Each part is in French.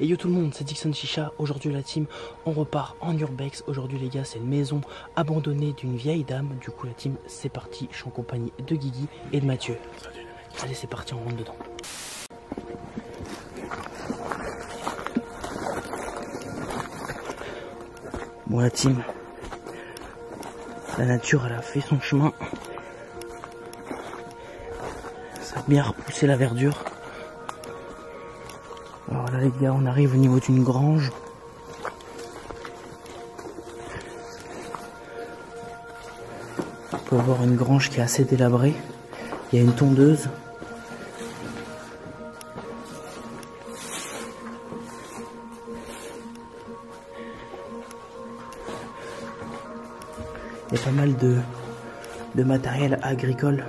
Et yo tout le monde, c'est Dixon Chicha. Aujourd'hui la team, on repart en urbex. Aujourd'hui les gars, c'est une maison abandonnée d'une vieille dame. Du coup la team, c'est parti. Je suis en compagnie de Guigui et de Mathieu. Salut les mecs. Allez, c'est parti, on rentre dedans. Bon la team, la nature elle a fait son chemin. Ça a bien repoussé la verdure. Alors là les gars, on arrive au niveau d'une grange. On peut voir une grange qui est assez délabrée. Il y a une tondeuse. Il y a pas mal de matériel agricole.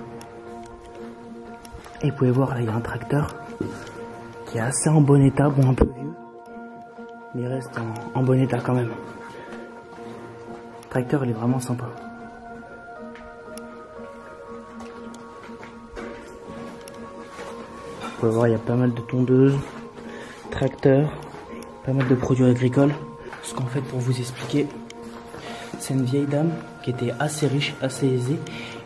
Et vous pouvez voir là, il y a un tracteur qui est assez en bon état, bon un peu vieux, mais il reste en bon état quand même. Le tracteur il est vraiment sympa. Vous pouvez voir, il y a pas mal de tondeuses, tracteurs, pas mal de produits agricoles. Parce qu'en fait, pour vous expliquer, c'est une vieille dame qui était assez riche, assez aisée,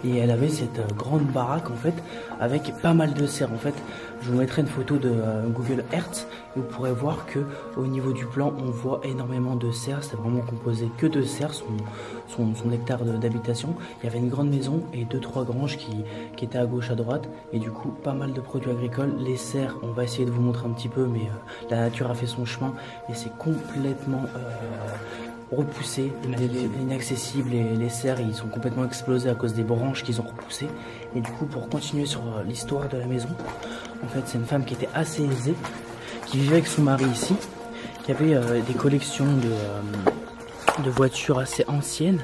et elle avait cette grande baraque en fait avec pas mal de serres. En fait, je vous mettrai une photo de Google Earth et vous pourrez voir que au niveau du plan, on voit énormément de serres. C'est vraiment composé que de serres, son hectare d'habitation. Il y avait une grande maison et 2-3 granges qui étaient à gauche, à droite, et du coup pas mal de produits agricoles. Les serres, on va essayer de vous montrer un petit peu, mais la nature a fait son chemin et c'est complètement repoussé, inaccessible, et les serres ils sont complètement explosés à cause des branches qu'ils ont repoussées. Et du coup, pour continuer sur l'histoire de la maison, en fait c'est une femme qui était assez aisée, qui vivait avec son mari ici, qui avait des collections de voitures assez anciennes,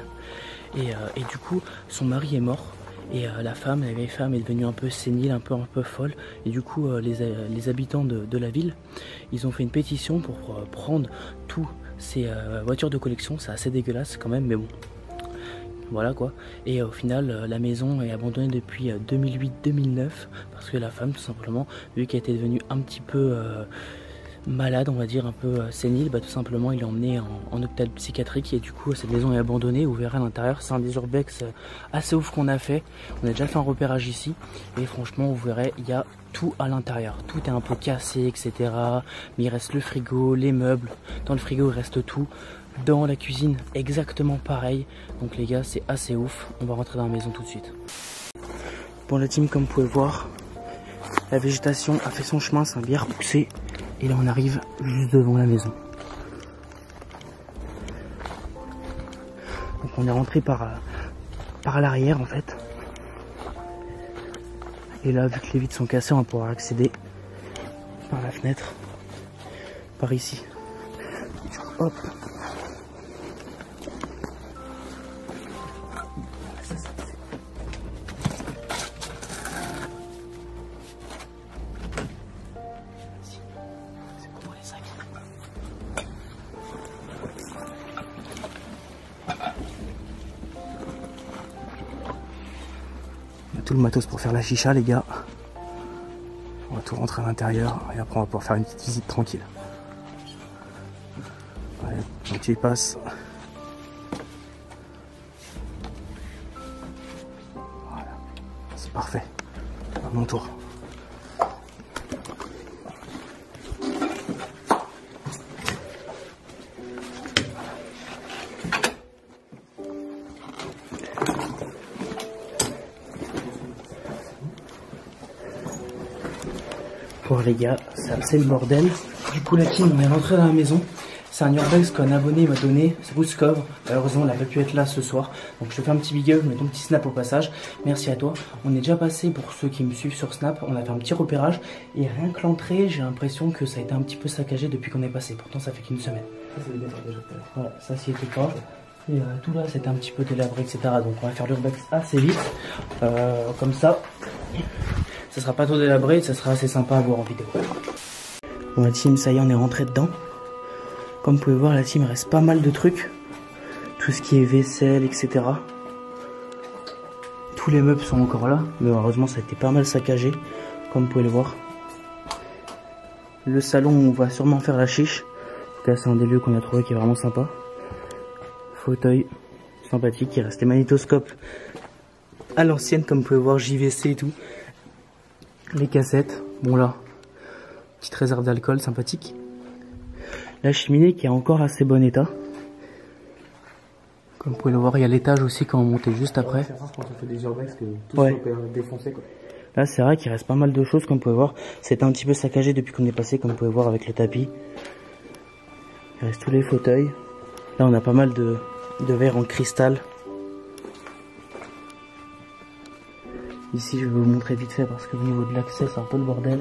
et du coup son mari est mort. Et la vieille femme est devenue un peu sénile, un peu folle. Et du coup, les habitants de la ville, ils ont fait une pétition pour prendre tous ces voitures de collection. C'est assez dégueulasse quand même, mais bon. Voilà quoi. Et au final, la maison est abandonnée depuis 2008-2009. Parce que la femme, tout simplement, vu qu'elle était devenue un petit peu malade, on va dire, un peu sénile, bah tout simplement il est emmené en hôpital psychiatrique, et du coup cette maison est abandonnée. Vous verrez à l'intérieur, c'est un des urbex assez ouf qu'on a fait. On a déjà fait un repérage ici et franchement vous verrez, il y a tout à l'intérieur, tout est un peu cassé, etc. Mais il reste le frigo, les meubles. Dans le frigo il reste tout. Dans la cuisine exactement pareil. Donc les gars, c'est assez ouf. On va rentrer dans la maison tout de suite. Bon la team, comme vous pouvez voir, la végétation a fait son chemin, ça a bien repoussé. Et là on arrive juste devant la maison. Donc on est rentré par l'arrière en fait. Et là, vu que les vitres sont cassées, on va pouvoir accéder par la fenêtre, par ici. Hop. Tout le matos pour faire la chicha les gars. On va tout rentrer à l'intérieur et après on va pouvoir faire une petite visite tranquille. Allez, donc tu y passes. Voilà, c'est parfait. À mon tour. Bon les gars, c'est le bordel. Du coup la team, on est rentré dans la maison. C'est un urbex qu'un abonné m'a donné, c'est Rouskov. Malheureusement, elle n'a pas pu être là ce soir. Donc je te fais un petit big up, je mets ton petit snap au passage. Merci à toi. On est déjà passé, pour ceux qui me suivent sur Snap, on a fait un petit repérage. Et rien que l'entrée, j'ai l'impression que ça a été un petit peu saccagé depuis qu'on est passé. Pourtant, ça fait qu'une semaine. Ça, c'est déjà tout à l'heure. Voilà, ça s'y était pas. Et tout là, c'était un petit peu délabré, etc. Donc on va faire l'urbex assez vite. Comme ça, ça sera pas trop délabré, ça sera assez sympa à voir en vidéo. Bon la team, ça y est, on est rentré dedans. Comme vous pouvez voir, la team, il reste pas mal de trucs. Tout ce qui est vaisselle, etc. Tous les meubles sont encore là, mais heureusement ça a été pas mal saccagé, comme vous pouvez le voir. Le salon où on va sûrement faire la chiche. En tout cas, c'est un des lieux qu'on a trouvé qui est vraiment sympa. Fauteuil sympathique. Il reste les magnétoscopes à l'ancienne, comme vous pouvez voir, JVC et tout. Les cassettes. Bon là, petite réserve d'alcool sympathique. La cheminée qui est encore assez bon état. Comme vous pouvez le voir, il y a l'étage aussi quand on montait juste après. C'est rare quand on fait des urbex que tout ouais. soit défoncé quoi. Là c'est vrai qu'il reste pas mal de choses comme vous pouvez voir. C'était un petit peu saccagé depuis qu'on est passé, comme vous pouvez voir avec le tapis. Il reste tous les fauteuils. Là on a pas mal de verres en cristal. Ici je vais vous montrer vite fait parce que au niveau de l'accès c'est un peu le bordel.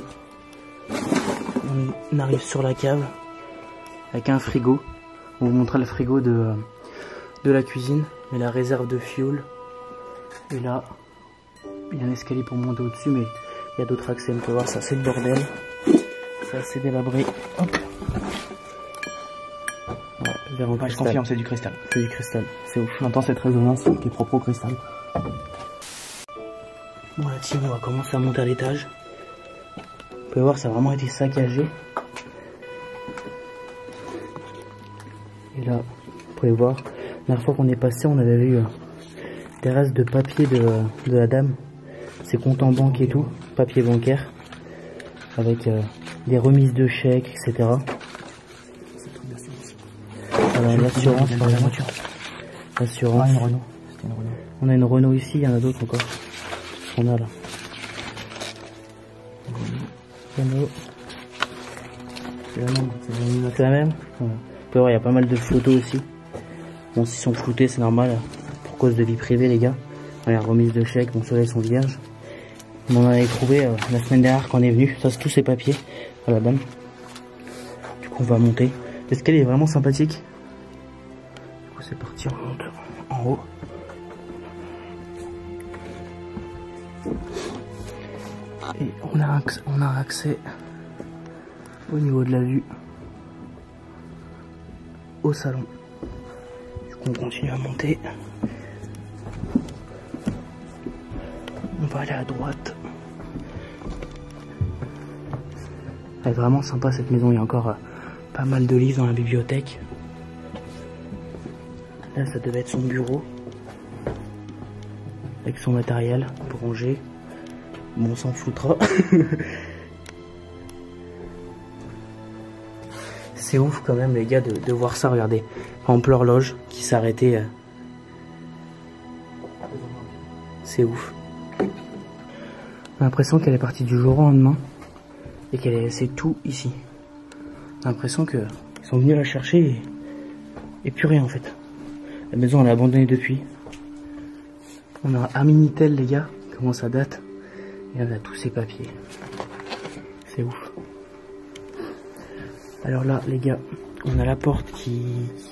On arrive sur la cave avec un frigo. On vous montrera le frigo de la cuisine, mais la réserve de fuel. Et là, il y a un escalier pour monter au-dessus, mais il y a d'autres accès. On peut voir ça, c'est le bordel. C'est assez délabré. Hop. Ouais, verre en cristal. Je confirme, c'est du cristal. C'est du cristal, c'est ouf. J'entends cette résonance qui est propre au cristal. Bon là, tiens, on va commencer à monter à l'étage. Vous pouvez voir, ça a vraiment été saccagé. Et là, vous pouvez voir, la dernière fois qu'on est passé, on avait vu des restes de papier de la dame. Ses comptes en banque et tout, papier bancaire, avec des remises de chèques, etc. Voilà, l'assurance pour la voiture. L'assurance. Ah, une Renault. On a une Renault ici, il y en a d'autres encore. On a là. Renault. C'est la même. C'est la même. Voilà. Vous pouvez voir, il y a pas mal de photos aussi. Bon, s'ils sont floutés, c'est normal. Pour cause de vie privée, les gars. Regarde, remise de chèques, bon, ceux-là, ils sont vierges. On en avait trouvé la semaine dernière quand on est venu. Ça, c'est tous ces papiers à la dame. Du coup, on va monter. L'escalier est vraiment sympathique. Du coup, c'est parti, on monte en haut. Et on a accès au niveau de la vue au salon. Du coup, on continue à monter. On va aller à droite. Elle est vraiment sympa cette maison. Il y a encore pas mal de livres dans la bibliothèque. Là, ça devait être son bureau avec son matériel pour ranger. Bon, on s'en foutra. C'est ouf quand même les gars de voir ça, regardez. Par exemple l'horloge qui s'arrêtait. C'est ouf. J'ai l'impression qu'elle est partie du jour au lendemain. Et qu'elle est laissé tout ici. J'ai l'impression qu'ils sont venus la chercher et plus rien en fait. La maison elle est abandonnée depuis. On a un Minitel les gars, comment ça date. Et on a tous ces papiers. C'est ouf. Alors là, les gars, on a la porte qui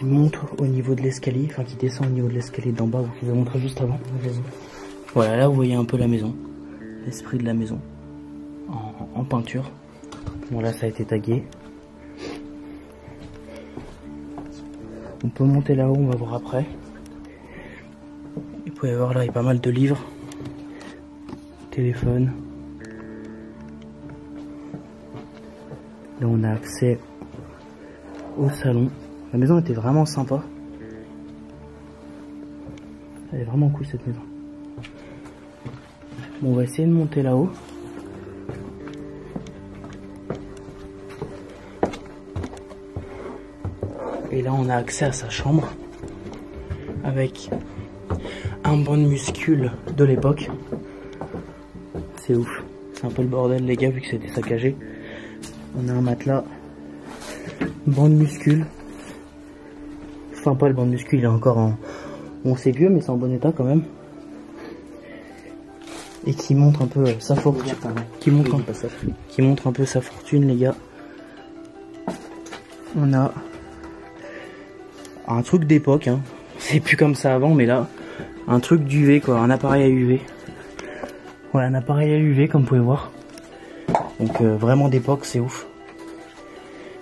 monte au niveau de l'escalier, enfin qui descend au niveau de l'escalier d'en bas. Je vous ai montré juste avant. Voilà, là vous voyez un peu la maison, l'esprit de la maison en peinture. Bon là, ça a été tagué. On peut monter là-haut, on va voir après. Vous pouvez voir là, il y a pas mal de livres. Téléphone. Là on a accès au salon. La maison était vraiment sympa. Elle est vraiment cool cette maison. Bon, on va essayer de monter là-haut. Et là on a accès à sa chambre avec un banc de muscule de l'époque. C'est ouf. C'est un peu le bordel les gars vu que c'était saccagé. On a un matelas, banc de muscule. Enfin pas le banc de muscule, il est encore en... Bon c'est vieux mais c'est en bon état quand même. Et qui montre un peu sa fortune. Qui montre un peu sa fortune les gars. On a un truc d'époque, hein. C'est plus comme ça avant mais là, un truc d'UV quoi, un appareil à UV. Voilà, un appareil à UV comme vous pouvez voir. Donc vraiment d'époque, c'est ouf.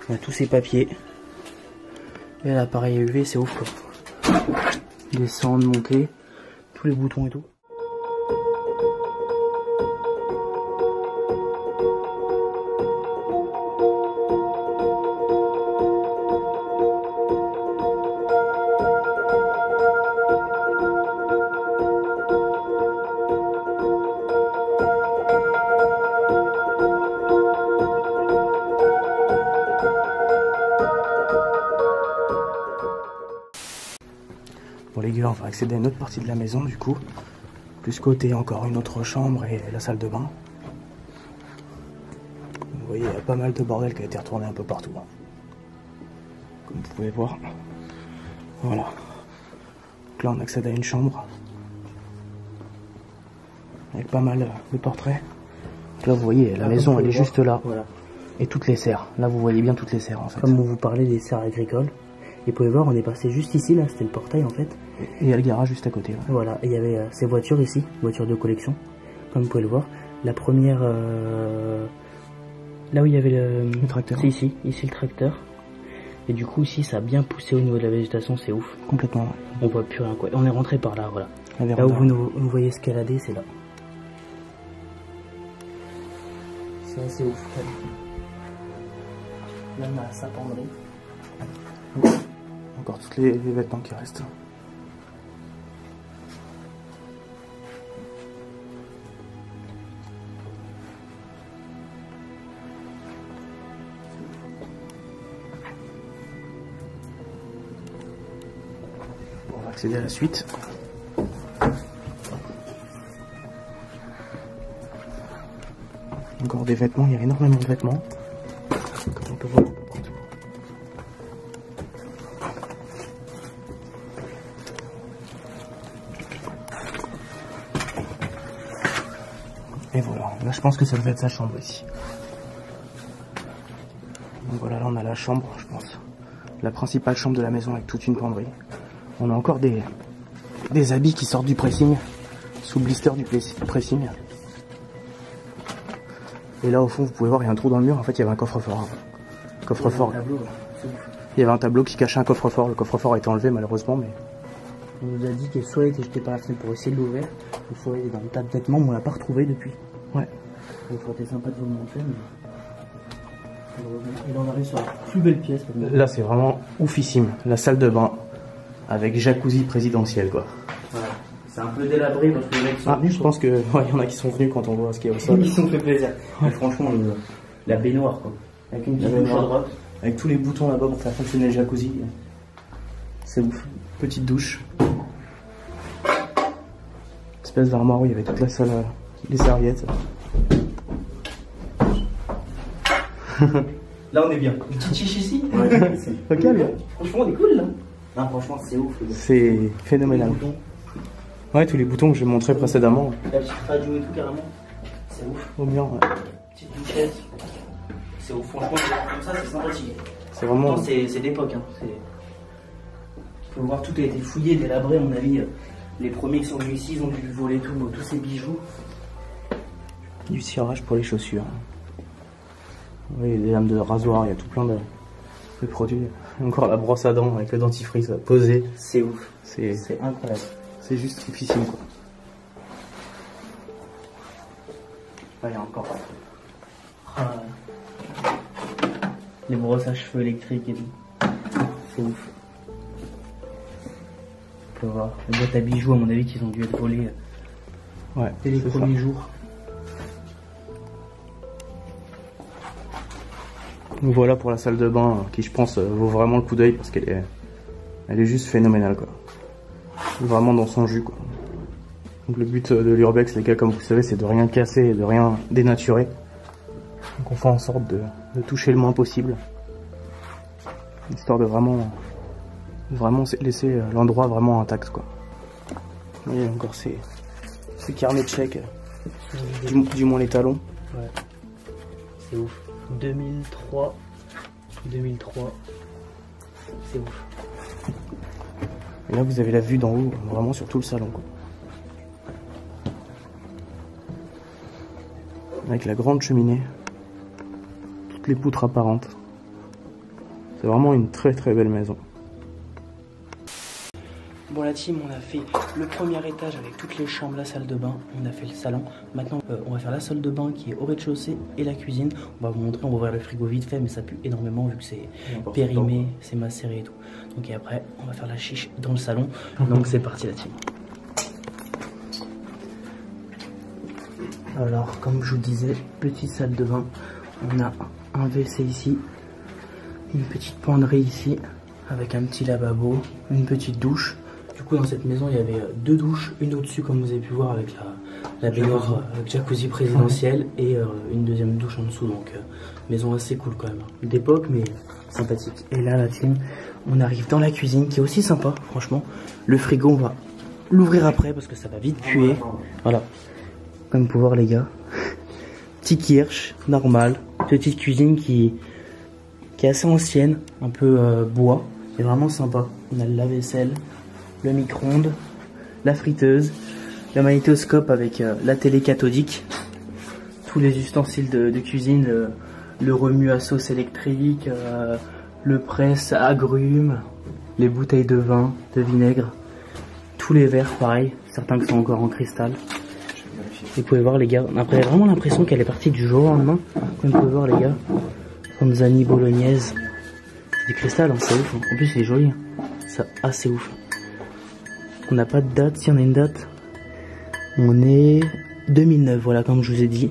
On a tous ces papiers. Et l'appareil à UV, c'est ouf quoi. Descendre, monter, tous les boutons et tout. accéder à une autre partie de la maison du coup. Plus côté encore une autre chambre et la salle de bain. Vous voyez, il y a pas mal de bordel qui a été retourné un peu partout. Comme vous pouvez voir. Voilà. Donc là on accède à une chambre. Avec pas mal de portraits. Donc là vous voyez, la maison elle est juste là. Voilà. Et toutes les serres. Là vous voyez bien toutes les serres en fait. Comme on vous parlait des serres agricoles. Et vous pouvez voir, on est passé juste ici, là, c'était le portail en fait. Et il y a le garage juste à côté. Ouais. Voilà, et il y avait ces voitures ici, voitures de collection, comme vous pouvez le voir. La première, là où il y avait le tracteur. C'est ici le tracteur. Et du coup ici ça a bien poussé au niveau de la végétation, c'est ouf. Complètement. Ouais. On voit plus rien quoi. On est rentré par là, voilà. Là où vous nous voyez escalader, c'est là. C'est assez ouf. Là on a sa penderie. Encore tous les vêtements qui restent. On va accéder à la suite. Encore des vêtements, il y a énormément de vêtements. Comme on peut voir un peu partout. Et voilà, là je pense que ça devait être sa chambre ici. Donc voilà, là on a la chambre, je pense. La principale chambre de la maison avec toute une penderie. On a encore des habits qui sortent du pressing, sous le blister du pressing. Et là au fond vous pouvez voir il y a un trou dans le mur, en fait il y avait un coffre-fort. Coffre-fort. Il y avait un tableau qui cachait un coffre-fort, le coffre-fort a été enlevé malheureusement mais... On nous a dit que soit il était jeté par la fenêtre pour essayer de l'ouvrir, ou soit il est dans le tas de vêtements, mais on l'a pas retrouvé depuis. Ouais. Donc ça aurait été sympa de vous le montrer, mais... Et là on arrive sur la plus belle pièce. Là c'est vraiment oufissime, la salle de bain, avec jacuzzi présidentiel quoi. Voilà. C'est un peu délabré parce que les mecs sont venus. Je pense que ouais, y en a qui sont venus quand on voit ce qu'il y a au sol. Ils se sont fait plaisir. Mais franchement, la baignoire quoi. Avec une petite douche à droite. Avec tous les boutons là-bas pour faire fonctionner le jacuzzi. C'est ouf. Petite douche. Espèce d'armoire où il y avait toute la salle, les serviettes. Là on est bien. Une petite chiche ici. Ouais. Calme. Franchement on est cool là. Non, franchement c'est ouf. C'est phénoménal. Ouais, tous les boutons que j'ai montré précédemment. La petite radio et tout carrément. C'est ouf. Au bien, ouais. Petite douchette. C'est ouf. Franchement comme ça c'est sympathique. C'est vraiment... C'est d'époque. Hein. Tu peux voir tout a été fouillé, délabré à mon avis. Les premiers qui sont venus ici ils ont dû voler tous ces bijoux. Du cirage pour les chaussures. Oui, des lames de rasoir, il y a tout plein de produits. Encore la brosse à dents avec le dentifrice posé. C'est ouf. C'est incroyable. C'est juste difficile quoi. Ah, il y a encore. Ah. Les brosses à cheveux électriques et tout. C'est ouf. On peut voir. Les boîtes à bijoux, à mon avis, qu'ils ont dû être volées. Ouais. Dès les premiers jours. Donc voilà pour la salle de bain qui je pense vaut vraiment le coup d'œil parce qu'elle est juste phénoménale quoi. Vraiment dans son jus quoi. Donc le but de l'urbex les gars comme vous savez c'est de rien casser et de rien dénaturer. Donc on fait en sorte de toucher le moins possible. Histoire de vraiment laisser l'endroit vraiment intact quoi. Vous voyez encore ces carnets de chèques, du moins les talons. Ouais. C'est ouf. 2003. C'est ouf. Et là vous avez la vue d'en haut, vraiment sur tout le salon quoi. Avec la grande cheminée, toutes les poutres apparentes. C'est vraiment une très très belle maison. Bon la team, on a fait le premier étage avec toutes les chambres, la salle de bain, on a fait le salon. Maintenant on va faire la salle de bain qui est au rez-de-chaussée et la cuisine. On va vous montrer, on va ouvrir le frigo vite fait mais ça pue énormément vu que c'est périmé, c'est macéré et tout. Donc et après on va faire la chiche dans le salon. Donc c'est parti la team. Alors comme je vous disais, petite salle de bain, on a un WC ici, une petite penderie ici avec un petit lavabo, une petite douche. Du coup dans cette maison il y avait 2 douches, une au-dessus comme vous avez pu voir avec la baignoire jacuzzi présidentielle et une deuxième douche en dessous, donc maison assez cool quand même, d'époque mais sympathique. Et là la team, on arrive dans la cuisine qui est aussi sympa franchement. Le frigo on va l'ouvrir après parce que ça va vite puer. Voilà, comme vous pouvez voir les gars, petit Kirsch, normal, petite cuisine qui est assez ancienne, un peu bois, et vraiment sympa. On a le lave-vaisselle, le micro-ondes, la friteuse, le magnétoscope avec la télé cathodique, tous les ustensiles de cuisine, le remue à sauce électrique, le presse à agrumes, les bouteilles de vin, de vinaigre, tous les verres pareil, certains qui sont encore en cristal. Vous pouvez voir les gars, on a vraiment l'impression qu'elle est partie du jour au lendemain. Comme vous pouvez voir les gars, Panzani bolognaise, du cristal, hein, c'est ouf. Hein. En plus c'est joli, hein. C'est assez ouf. On n'a pas de date, si on a une date, on est 2009, voilà comme je vous ai dit,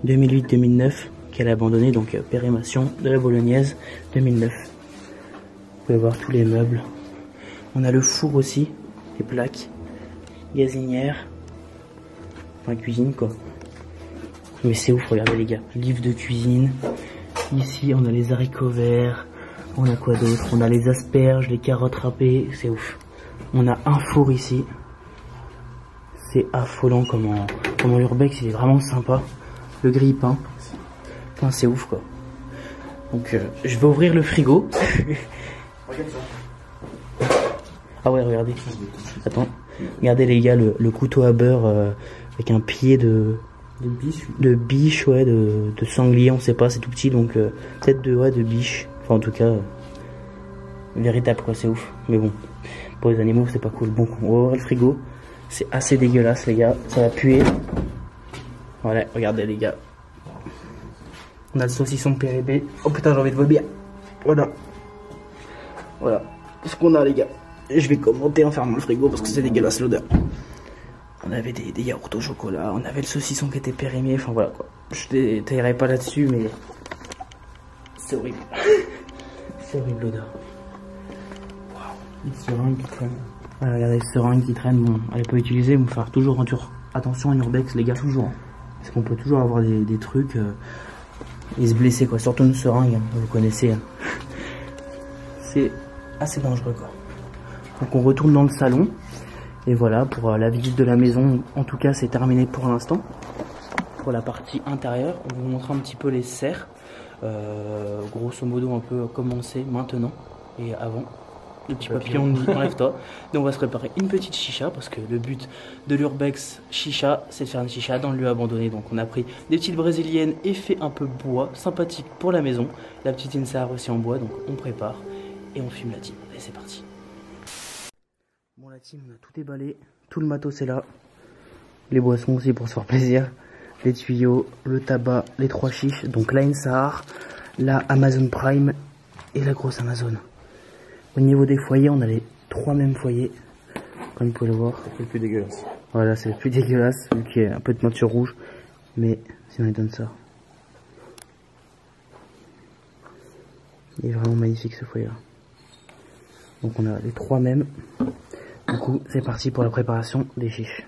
2008-2009 qu'elle a abandonné, donc pérémation de la bolognaise 2009. Vous pouvez voir tous les meubles. On a le four aussi, les plaques, gazinière, enfin cuisine quoi. Mais c'est ouf, regardez les gars, livre de cuisine. Ici on a les haricots verts, on a quoi d'autre, on a les asperges, les carottes râpées, c'est ouf. On a un four ici, c'est affolant comment l'urbex il est vraiment sympa. Le grille-pain, enfin, c'est ouf quoi. Donc je vais ouvrir le frigo. Ah ouais, regardez, attends, regardez les gars, le couteau à beurre avec un pied de biche, ouais, de sanglier, on sait pas, c'est tout petit, donc peut-être de biche, enfin en tout cas véritable quoi, c'est ouf. Mais bon, pour les animaux c'est pas cool. Bon, on va ouvrir le frigo, c'est assez dégueulasse les gars, ça va puer. Voilà, regardez les gars, on a le saucisson Péribé. Oh putain, j'ai envie de vomir. Voilà ce qu'on a les gars. Je vais commenter en fermant le frigo parce que c'est dégueulasse l'odeur. On avait des yaourts au chocolat, on avait le saucisson qui était périmé, enfin voilà quoi. Je détaillerai pas là-dessus, mais c'est horrible. C'est horrible l'odeur. Waouh, une seringue qui traîne. Voilà, regardez, une seringue qui traîne, bon, elle est pas utilisée, il faut faire toujours attention à une urbex les gars, toujours. Parce qu'on peut toujours avoir des trucs et se blesser quoi, surtout une seringue, hein, vous connaissez. Hein. C'est assez dangereux quoi. Donc on retourne dans le salon. Et voilà, pour la visite de la maison, en tout cas c'est terminé pour l'instant. Pour la partie intérieure, on va vous montrer un petit peu les serres. Grosso modo un peu commencer maintenant et avant. Le petit papillon, enlève-toi. Donc on va se préparer une petite chicha parce que le but de l'urbex chicha, c'est de faire une chicha dans le lieu abandonné. Donc on a pris des petites brésiliennes et fait un peu bois, sympathique pour la maison. La petite insar aussi en bois, donc on prépare et on fume la team. Allez, c'est parti. Bon la team, on a tout déballé, tout le matos est là, les boissons aussi pour se faire plaisir, les tuyaux, le tabac, les 3 chiches, donc la Insar, la Amazon Prime et la grosse Amazon. Au niveau des foyers, on a les 3 mêmes foyers, comme vous pouvez le voir. C'est le plus dégueulasse. Voilà, c'est le plus dégueulasse, vu qu'il y a un peu de peinture rouge, mais sinon il donne ça. Il est vraiment magnifique ce foyer là. Donc on a les 3 mêmes. Du coup, c'est parti pour la préparation des chiches.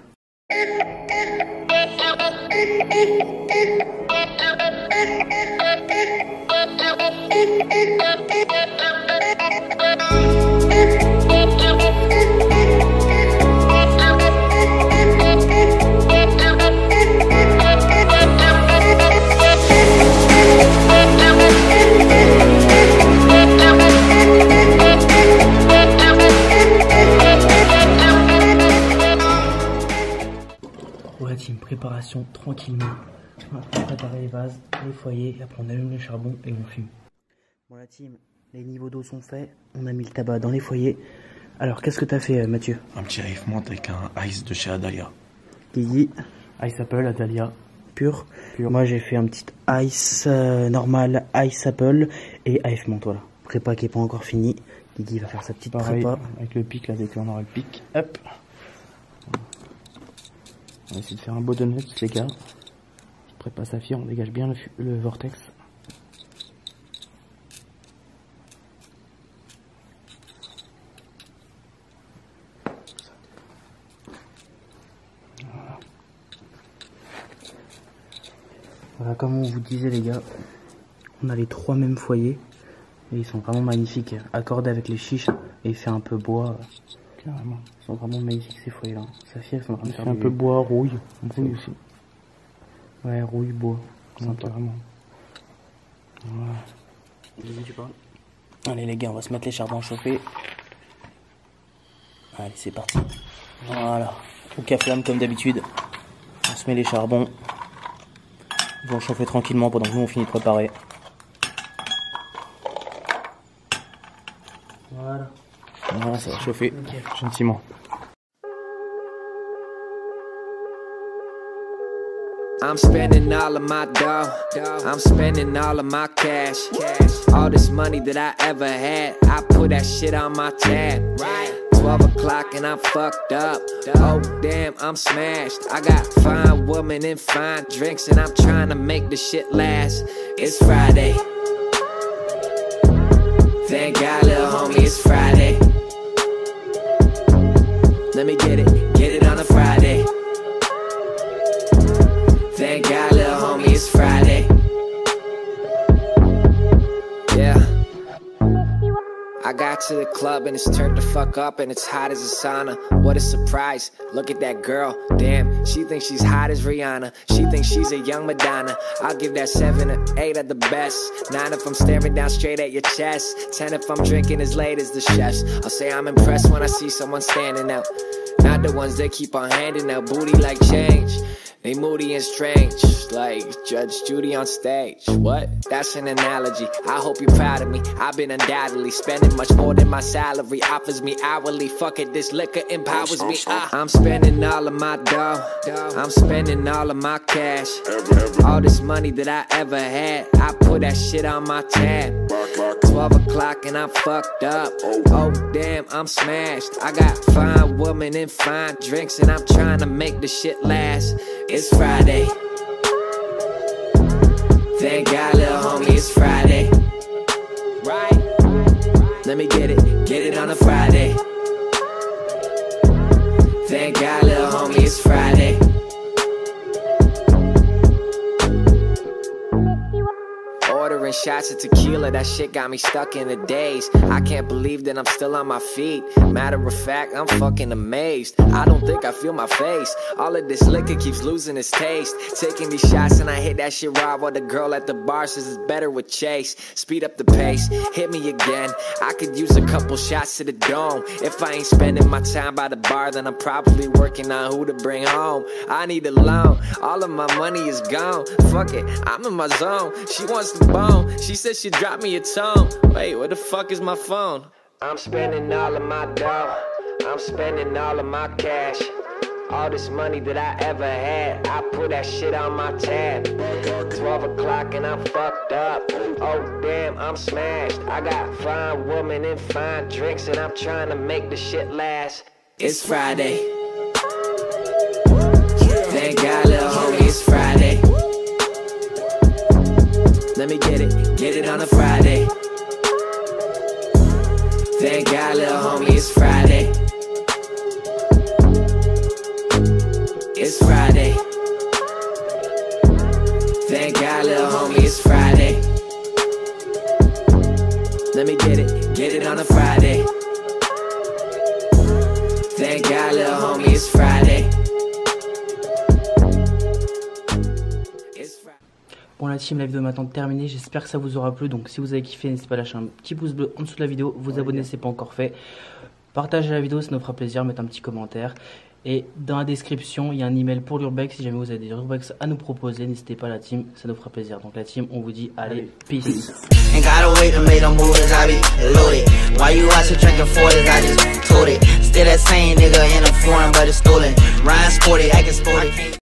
Préparation tranquillement. On va préparer les vases, les foyers, et après on allume le charbon et on fume. Bon la team, les niveaux d'eau sont faits, on a mis le tabac dans les foyers. Alors qu'est-ce que t'as fait Mathieu? Un petit riff monte avec un ice de chez Adalia. Guigui, ice apple Adalia pur. Moi j'ai fait un petit ice normal, ice apple et ice menthe, voilà. Prépa qui est pas encore fini. Guigui va faire sa petite prépa. Avec le pic là, dès qu'on aura le pic. Hop. On va essayer de faire un beau donut les gars. Je prépare sa fille, on dégage bien le vortex. Voilà, comme on vous disait les gars, on a les 3 mêmes foyers. Et ils sont vraiment magnifiques, accordés avec les chiches. Et il fait un peu bois. Carrément. Ils sont vraiment magnifiques ces foyers là. Saphir, ils sont en train de faire un peu bois, rouille. Rouille aussi. Ouais, rouille, bois. Carrément. Voilà. Tu parles. Allez les gars, on va se mettre les charbons à chauffer. Allez, c'est parti. Voilà. Au café-flamme comme d'habitude. On se met les charbons. Ils vont chauffer tranquillement pendant que nous on finit de préparer. Voilà. Voilà, ça va chauffer gentiment. I'm spending all of my dough. I'm spending all of my cash. All this money that I ever had, I put that shit on my tab. 12 o'clock and I'm fucked up. Oh damn, I'm smashed. I got fine women and fine drinks, and I'm trying to make the shit last. It's Friday. Thank God, little homie, it's Friday. Let me get it on a Friday. Thank God, little homie, it's Friday. Yeah. I got to the club and it's turned the fuck up and it's hot as a sauna. What a surprise, look at that girl. Damn, she thinks she's hot as Rihanna. She thinks she's a young Madonna. I'll give that 7 or 8 at the best. 9 if I'm staring down straight at your chest. 10 if I'm drinking as late as the chefs. I'll say I'm impressed when I see someone standing out. Not the ones that keep on handing out booty like change. They moody and strange, like Judge Judy on stage. What? That's an analogy. I hope you're proud of me. I've been undoubtedly spending much more than my salary offers me hourly. Fuck it, this liquor empowers me. I'm spending all of my dough. I'm spending all of my cash. All this money that I ever had, I put that shit on my tab. 12 o'clock and I'm fucked up. Oh damn, I'm smashed. I got fine women and fine drinks, and I'm trying to make the shit last. It's Friday. Thank God, little homie, it's Friday. Right? Let me get it on a Friday. Thank God, little homie, it's Friday. Ordering shots of tequila, that shit got me stuck in the daze. I can't believe that I'm still on my feet. Matter of fact, I'm fucking amazed. I don't think I feel my face. All of this liquor keeps losing its taste. Taking these shots and I hit that shit raw, while the girl at the bar says it's better with Chase. Speed up the pace, hit me again. I could use a couple shots to the dome. If I ain't spending my time by the bar, then I'm probably working on who to bring home. I need a loan, all of my money is gone. Fuck it, I'm in my zone. She wants the bone, she said she'd drop me a tone. Wait, where the fuck is my phone? I'm spending all of my dough. I'm spending all of my cash. All this money that I ever had, I put that shit on my tab. 12 o'clock and I'm fucked up. Oh damn, I'm smashed. I got fine women and fine drinks, and I'm trying to make the shit last. It's Friday. Thank God, little homie, it's Friday. Let me get it on a Friday. Thank God, little homie, it's Friday. It's Friday. Thank God, little homie, it's Friday. Let me get it on a Friday. Thank God, little homie, it's Friday. Bon la team, la vidéo est maintenant terminée, j'espère que ça vous aura plu. Donc si vous avez kiffé, n'hésitez pas à lâcher un petit pouce bleu en dessous de la vidéo, vous abonner si ce n'est pas encore fait, partagez la vidéo, ça nous fera plaisir, mettez un petit commentaire. Et dans la description, il y a un email pour l'Urbex, si jamais vous avez des Urbex à nous proposer, n'hésitez pas la team, ça nous fera plaisir. Donc la team, on vous dit allez, peace. Ain't gotta wait to make them moves, I be loaded. Why you out here drinking 40s, I just told it. Still that same nigga in a foreign, but it's stolen. Ryan sporty, acting sporty.